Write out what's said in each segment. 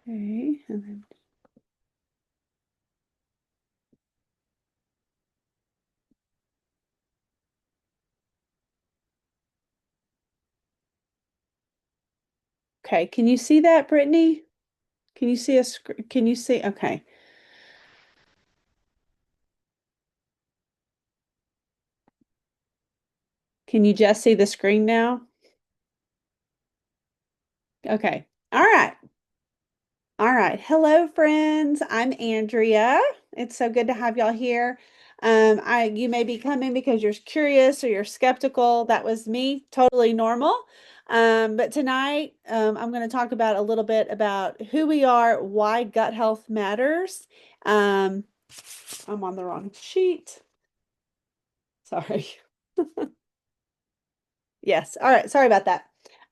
Okay, and then okay, can you see that, Brittany? Can you see a screen? Can you see? Okay. Can you just see the screen now? Okay. All right. All right. Hello, friends. I'm Andrea. It's so good to have y'all here. You may be coming because you're curious or you're skeptical. That was me, totally normal. But tonight, I'm going to talk about a little bit about who we are, why gut health matters. Um, I'm on the wrong sheet. Sorry. Yes. All right. Sorry about that.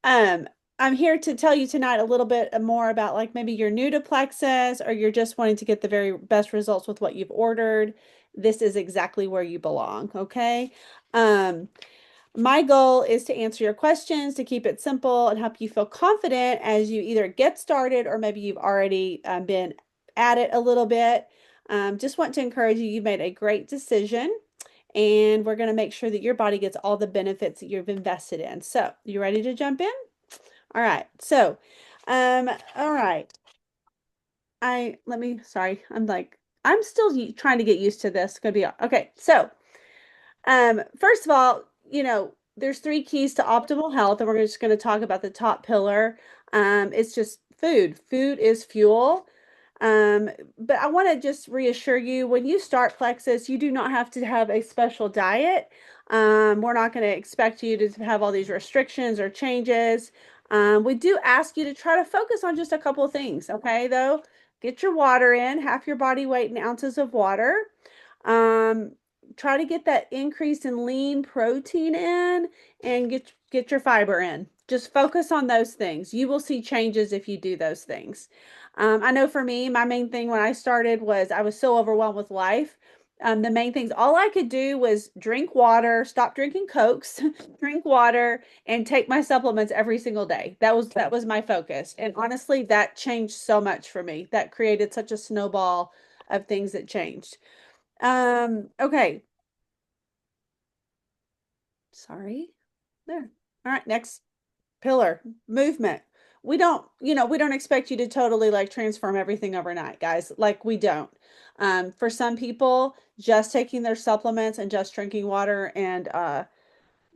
Um, I'm here to tell you tonight a little bit more about like maybe you're new to Plexus or you're just wanting to get the very best results with what you've ordered. This is exactly where you belong. Okay. Um, my goal is to answer your questions, to keep it simple and help you feel confident as you either get started or maybe you've already been at it a little bit. Just want to encourage you, you've made a great decision and we're going to make sure that your body gets all the benefits that you've invested in. So, you ready to jump in? All right. So, all right. Sorry, I'm still trying to get used to this. It's gonna be okay. So, first of all, there's three keys to optimal health, and we're just going to talk about the top pillar. It's just food. Food is fuel. Um, but I want to just reassure you when you start Plexus, you do not have to have a special diet. We're not going to expect you to have all these restrictions or changes. We do ask you to try to focus on just a couple of things, okay, though? Get your water in, half your body weight in ounces of water. Um, Try to get that increase in lean protein in and get your fiber in. Just focus on those things. You will see changes if you do those things. I know for me, my main thing when I started was I was so overwhelmed with life. The main things, all I could do was drink water, stop drinking Cokes, drink water, and take my supplements every single day. That was my focus. And honestly, that changed so much for me. That created such a snowball of things that changed. Okay. Sorry. There. All right, next pillar, movement. We don't expect you to totally like transform everything overnight, guys. Like we don't. For some people, just taking their supplements and just drinking water and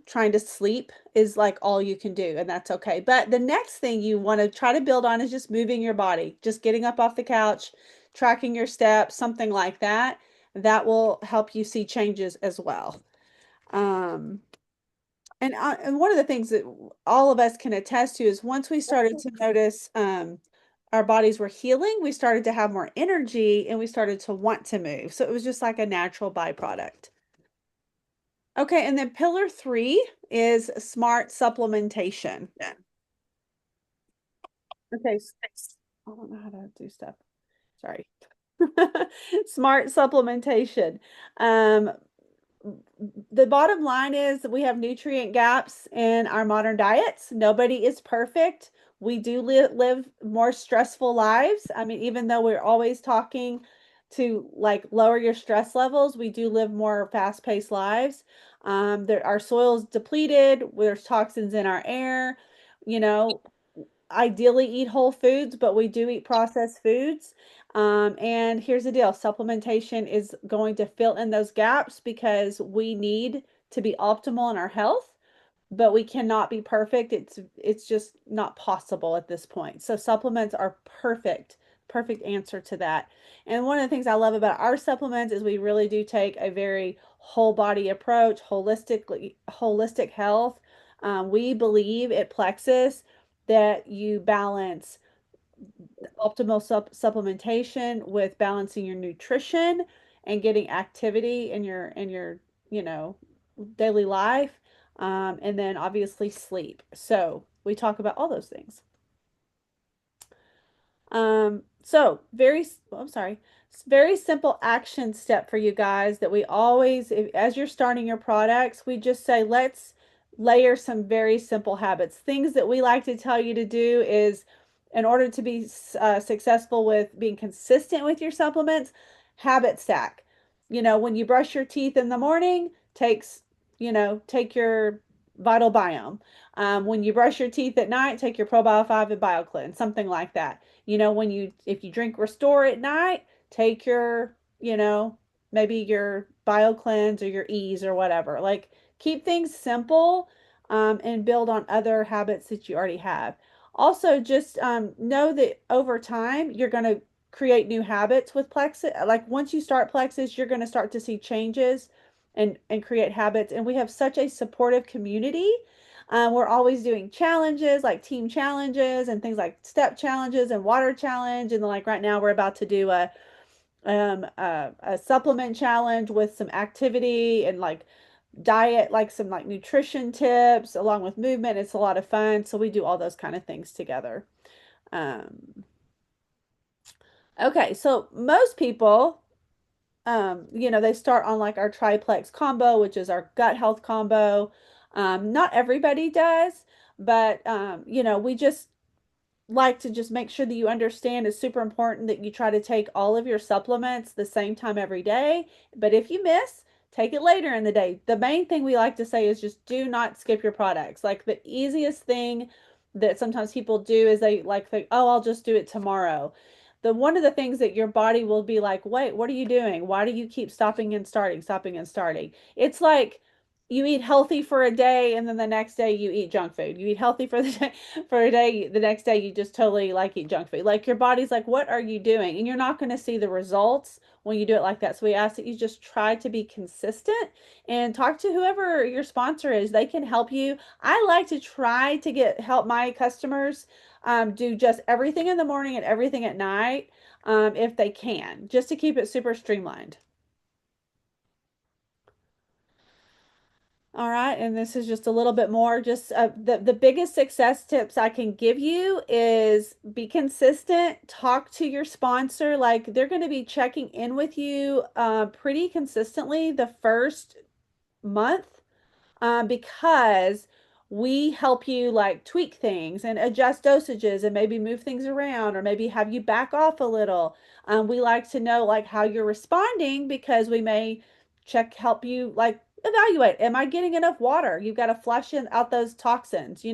trying to sleep is like all you can do, and that's okay. But the next thing you want to try to build on is just moving your body, just getting up off the couch, tracking your steps, something like that. That will help you see changes as well. Um, and one of the things that all of us can attest to is once we started to notice our bodies were healing, we started to have more energy and we started to want to move. So it was just like a natural byproduct. Okay, and then pillar three is smart supplementation. Yeah. Okay, I don't know how to do stuff. Sorry. Smart supplementation. Um, the bottom line is we have nutrient gaps in our modern diets. Nobody is perfect. We do live more stressful lives. I mean, even though we're always talking to like lower your stress levels, we do live more fast-paced lives. Our soil's depleted, there's toxins in our air. You know, ideally eat whole foods, but we do eat processed foods. And here's the deal, supplementation is going to fill in those gaps because we need to be optimal in our health, but we cannot be perfect. It's just not possible at this point. So supplements are perfect answer to that. And one of the things I love about our supplements is we really do take a very whole body approach, holistic health. We believe at Plexus that you balance optimal supplementation with balancing your nutrition and getting activity in your you know daily life, and then obviously sleep. So we talk about all those things. So I'm sorry, very simple action step for you guys that we always, as you're starting your products, we just say, let's layer some very simple habits. Things that we like to tell you to do is in order to be successful with being consistent with your supplements, habit stack. When you brush your teeth in the morning, take your Vital Biome. When you brush your teeth at night, take your Probio 5 and BioCleanse, something like that. If you drink Restore at night, take maybe your BioCleanse or your Ease or whatever. Like, keep things simple, and build on other habits that you already have. Also, just know that over time, you're going to create new habits with Plexus. Like, once you start Plexus, you're going to start to see changes and create habits. And we have such a supportive community. We're always doing challenges like team challenges and things like step challenges and water challenge. And like right now, we're about to do a supplement challenge with some activity and like diet, like some like nutrition tips along with movement. It's a lot of fun. So we do all those kind of things together. Um, okay, so most people, they start on like our triplex combo, which is our gut health combo. Not everybody does, but we just like to just make sure that you understand it's super important that you try to take all of your supplements the same time every day. But if you miss, take it later in the day. The main thing we like to say is just do not skip your products. Like, the easiest thing that sometimes people do is they like think, oh, I'll just do it tomorrow. The one of the things that your body will be like, wait, what are you doing? Why do you keep stopping and starting, stopping and starting? It's like you eat healthy for a day and then the next day you eat junk food. You eat healthy for the day for a day, the next day you just totally like eat junk food. Like, your body's like, what are you doing? And you're not going to see the results when you do it like that. So we ask that you just try to be consistent and talk to whoever your sponsor is. They can help you. I like to try to help my customers do just everything in the morning and everything at night, if they can, just to keep it super streamlined. All right, and this is just a little bit more. Just the biggest success tips I can give you is be consistent. Talk to your sponsor. Like, they're going to be checking in with you pretty consistently the first month, because we help you like tweak things and adjust dosages and maybe move things around or maybe have you back off a little. We like to know like how you're responding because we may help you like evaluate, am I getting enough water? You've got to flush out those toxins. You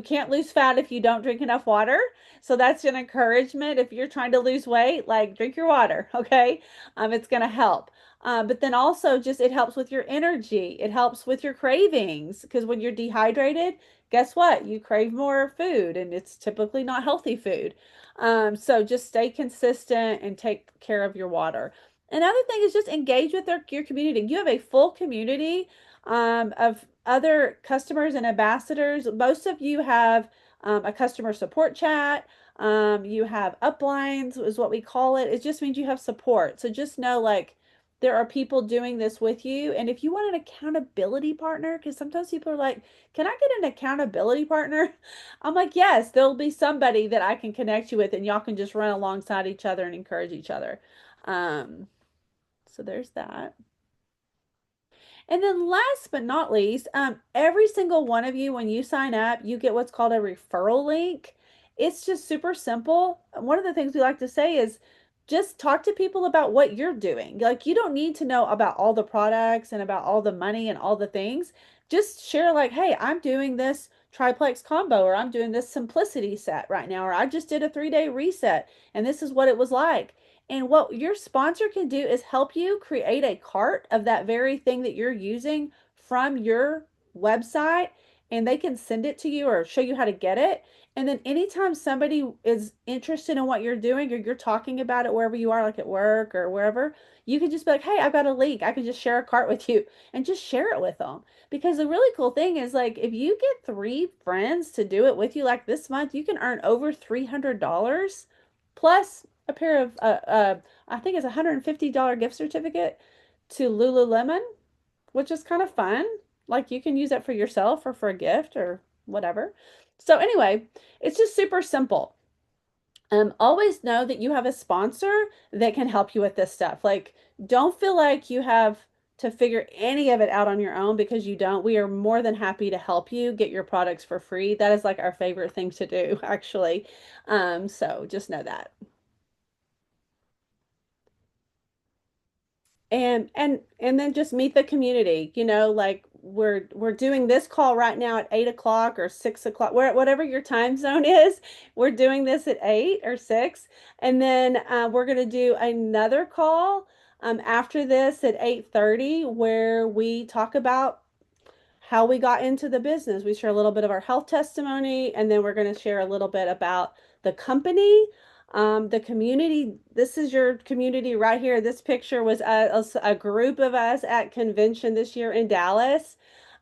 can't lose fat if you don't drink enough water. So that's an encouragement. If you're trying to lose weight, like, drink your water, okay? It's going to help. But then also, just it helps with your energy. It helps with your cravings because when you're dehydrated, guess what? You crave more food and it's typically not healthy food. So just stay consistent and take care of your water. Another thing is just engage with your community. You have a full community of other customers and ambassadors. Most of you have a customer support chat. You have uplines, is what we call it. It just means you have support. So just know, like, there are people doing this with you. And if you want an accountability partner, because sometimes people are like, can I get an accountability partner? I'm like, yes, there'll be somebody that I can connect you with, and y'all can just run alongside each other and encourage each other. Um, so there's that. And then last but not least, every single one of you, when you sign up, you get what's called a referral link. It's just super simple. One of the things we like to say is just talk to people about what you're doing. Like, you don't need to know about all the products and about all the money and all the things. Just share like, hey, I'm doing this triplex combo, or I'm doing this simplicity set right now, or I just did a 3-day reset and this is what it was like. And what your sponsor can do is help you create a cart of that very thing that you're using from your website, and they can send it to you or show you how to get it. And then anytime somebody is interested in what you're doing or you're talking about it wherever you are, like at work or wherever, you can just be like, hey, I've got a link. I can just share a cart with you and just share it with them. Because the really cool thing is, like, if you get 3 friends to do it with you, like this month, you can earn over $300 plus a pair of I think it's a $150 gift certificate to Lululemon, which is kind of fun. Like, you can use that for yourself or for a gift or whatever. So anyway, it's just super simple. Always know that you have a sponsor that can help you with this stuff. Like, don't feel like you have to figure any of it out on your own because you don't. We are more than happy to help you get your products for free. That is like our favorite thing to do, actually. So just know that. And then just meet the community. Like we're doing this call right now at 8 o'clock or 6 o'clock, whatever your time zone is. We're doing this at 8 or 6, and then we're gonna do another call after this at 8:30 where we talk about how we got into the business. We share a little bit of our health testimony, and then we're going to share a little bit about the company, the community. This is your community right here. This picture was a group of us at convention this year in Dallas.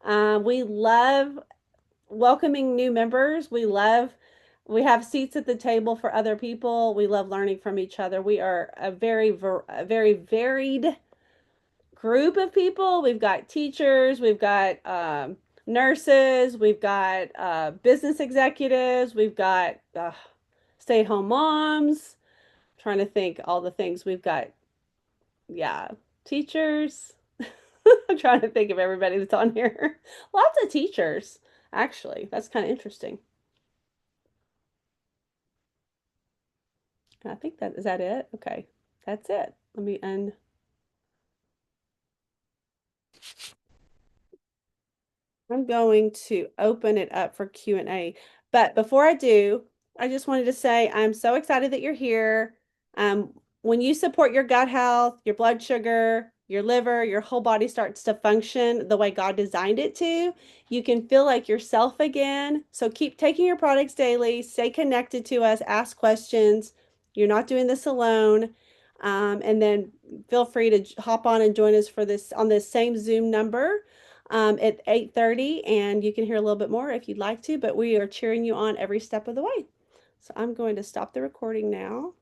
We love welcoming new members. We have seats at the table for other people. We love learning from each other. We are a very varied group of people. We've got teachers, we've got nurses, we've got business executives, we've got stay-at-home moms. I'm trying to think all the things we've got. Yeah, teachers. I'm trying to think of everybody that's on here. Lots of teachers, actually. That's kind of interesting. I think that is that it? Okay, that's it. Let me un I'm going to open it up for Q&A. But before I do, I just wanted to say I'm so excited that you're here. When you support your gut health, your blood sugar, your liver, your whole body starts to function the way God designed it to. You can feel like yourself again. So keep taking your products daily, stay connected to us, ask questions. You're not doing this alone. And then feel free to hop on and join us for this on this same Zoom number at 8:30, and you can hear a little bit more if you'd like to, but we are cheering you on every step of the way. So I'm going to stop the recording now.